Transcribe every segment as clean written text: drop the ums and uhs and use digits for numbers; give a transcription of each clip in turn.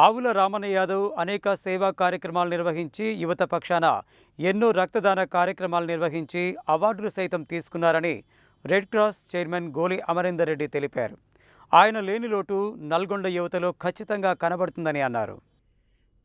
ఆవుల రామన్న యాదవ్ అనేక సేవా కార్యక్రమాలు నిర్వహించి యువత పక్షాన ఎన్నో రక్తదాన కార్యక్రమాలు నిర్వహించి అవార్డులు సైతం తీసుకున్నారని రెడ్ క్రాస్ చైర్మన్ గోలి అమరేందర్ రెడ్డి తెలిపారు. ఆయన లేని లోటు నల్గొండ యువతలో ఖచ్చితంగా కనబడుతుందని అన్నారు.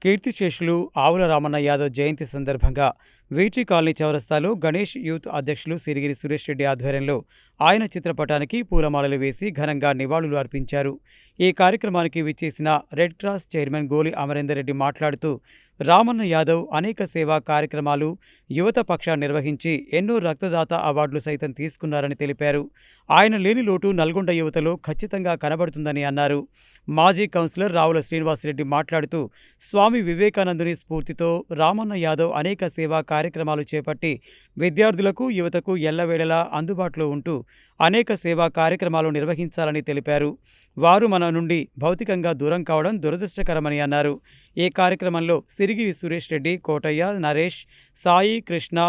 కీర్తిశేషులు ఆవుల రామన్న యాదవ్ జయంతి సందర్భంగా వీటి కాలనీ చౌరస్తాలో గణేష్ యూత్ అధ్యక్షులు సిరిగిరి సురేష్ రెడ్డి ఆధ్వర్యంలో ఆయన చిత్రపటానికి పూలమాలలు వేసి ఘనంగా నివాళులు అర్పించారు. ఈ కార్యక్రమానికి విచ్చేసిన రెడ్ క్రాస్ చైర్మన్ గోలి అమరేందర్ రెడ్డి మాట్లాడుతూ రామన్న యాదవ్ అనేక సేవా కార్యక్రమాలు యువత పక్షాన్ని నిర్వహించి ఎన్నో రక్తదాత అవార్డులు సైతం తీసుకున్నారని తెలిపారు. ఆయన లేని లోటు నల్గొండ యువతలో ఖచ్చితంగా కనబడుతుందని అన్నారు. మాజీ కౌన్సిలర్ రావుల శ్రీనివాసరెడ్డి మాట్లాడుతూ స్వామి వివేకానందుని స్ఫూర్తితో రామన్న యాదవ్ అనేక సేవా కార్యక్రమాలు చేపట్టి విద్యార్థులకు యువతకు ఎల్లవేళలా అందుబాటులో ఉంటూ అనేక సేవా కార్యక్రమాలు నిర్వహించాలని తెలిపారు. వారు మన నుండి భౌతికంగా దూరం కావడం దురదృష్టకరమని అన్నారు. ఈ కార్యక్రమంలో సిరిగిరి సురేష్ రెడ్డి, కోటయ్య, నరేష్, సాయి, కృష్ణ,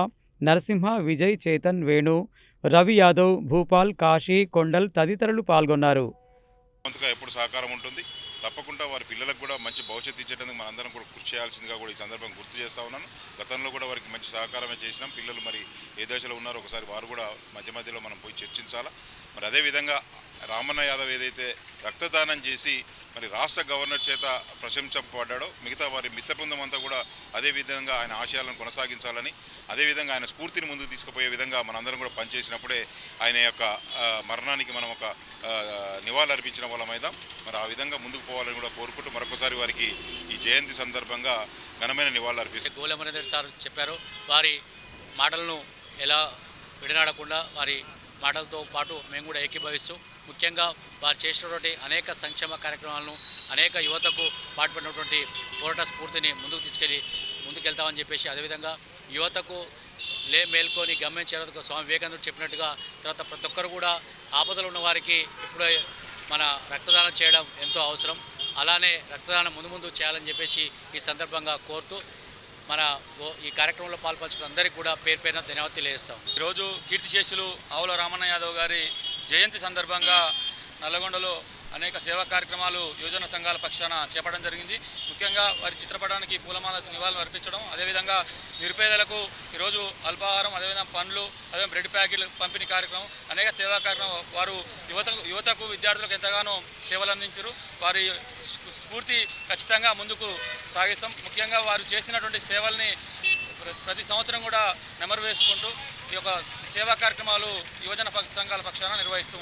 నరసింహ, విజయ్, చేతన్, వేణు, రవి యాదవ్, భూపాల్, కాశీ, కొండల్ తదితరులు పాల్గొన్నారు. ఎప్పుడు సహకారం ఉంటుంది. తప్పకుండా వారి పిల్లలకు కూడా మంచి భవిష్యత్తు ఇచ్చేందుకు మనందరం కూడా కృషి చేయాల్సిందిగా కూడా ఈ సందర్భంగా గుర్తు చేస్తూ ఉన్నాను. గతంలో కూడా వారికి మంచి సహకారమే చేసినాం. పిల్లలు మరి ఏ దశలో ఉన్నారో ఒకసారి వారు కూడా మధ్య మధ్యలో మనం పోయి చర్చించాలా. మరి అదేవిధంగా రామన్న యాదవ్ ఏదైతే రక్తదానం చేసి మరి రాష్ట్ర గవర్నర్ చేత ప్రశంసింపబడ్డాడో మిగతా వారి మిత్ర బృందం అంతా కూడా అదేవిధంగా ఆయన ఆశయాలను కొనసాగించాలని, అదేవిధంగా ఆయన స్ఫూర్తిని ముందుకు తీసుకుపోయే విధంగా మనందరం కూడా పనిచేసినప్పుడే ఆయన యొక్క మరణానికి మనం ఒక నివాళులు అర్పించిన వాళ్ళమైదాం. మరి ఆ విధంగా ముందుకు పోవాలని కూడా కోరుకుంటూ మరొకసారి వారికి ఈ జయంతి సందర్భంగా ఘనమైన నివాళులు అర్పిస్తారు. గోలి అమరేందర్ సార్ చెప్పారు. వారి మాటలను ఎలా విడనాడకుండా వారి మాటలతో పాటు మేము కూడా ఏకీభవిస్తూ ముఖ్యంగా వారు చేసినటువంటి అనేక సంక్షేమ కార్యక్రమాలను అనేక యువతకు పాటుపడినటువంటి పోరాట స్ఫూర్తిని ముందుకెళ్తామని చెప్పేసి, అదేవిధంగా యువతకు మేల్కొని గమ్యం చేరేందుకు స్వామి వివేకానందుడు చెప్పినట్టుగా తర్వాత ప్రతి ఒక్కరు కూడా ఆపదలు ఉన్న వారికి ఇప్పుడు మన రక్తదానం చేయడం ఎంతో అవసరం. అలానే రక్తదానం ముందు చేయాలని చెప్పేసి ఈ సందర్భంగా కోరుతూ ఈ కార్యక్రమంలో పాల్పంచుకున్న అందరికీ కూడా పేరు పేరున ధన్యవాదాలు తెలియజేస్తాం. ఈరోజు కీర్తిశేషులు ఆవుల రామన్న యాదవ్ గారి జయంతి సందర్భంగా నల్లగొండలో అనేక సేవా కార్యక్రమాలు యువజన సంఘాల పక్షాన చేపట్టడం జరిగింది. ముఖ్యంగా వారి చిత్రపటానికి పూలమాల నివాళులు అర్పించడం, అదేవిధంగా నిరుపేదలకు ఈరోజు అల్పాహారం, అదేవిధంగా పండ్లు, అదే బ్రెడ్ ప్యాకెట్లు పంపిణీ కార్యక్రమం, అనేక సేవా కార్యక్రమం వారు యువతకు విద్యార్థులకు ఎంతగానో సేవలు అందించారు. వారి స్ఫూర్తి ఖచ్చితంగా ముందుకు సాగిస్తాం. ముఖ్యంగా వారు చేసినటువంటి సేవల్ని ప్రతి సంవత్సరం కూడా నెమరు వేసుకుంటూ ఈ యొక్క సేవా కార్యక్రమాలు యువజన సంఘాల పక్షాన నిర్వహిస్తూ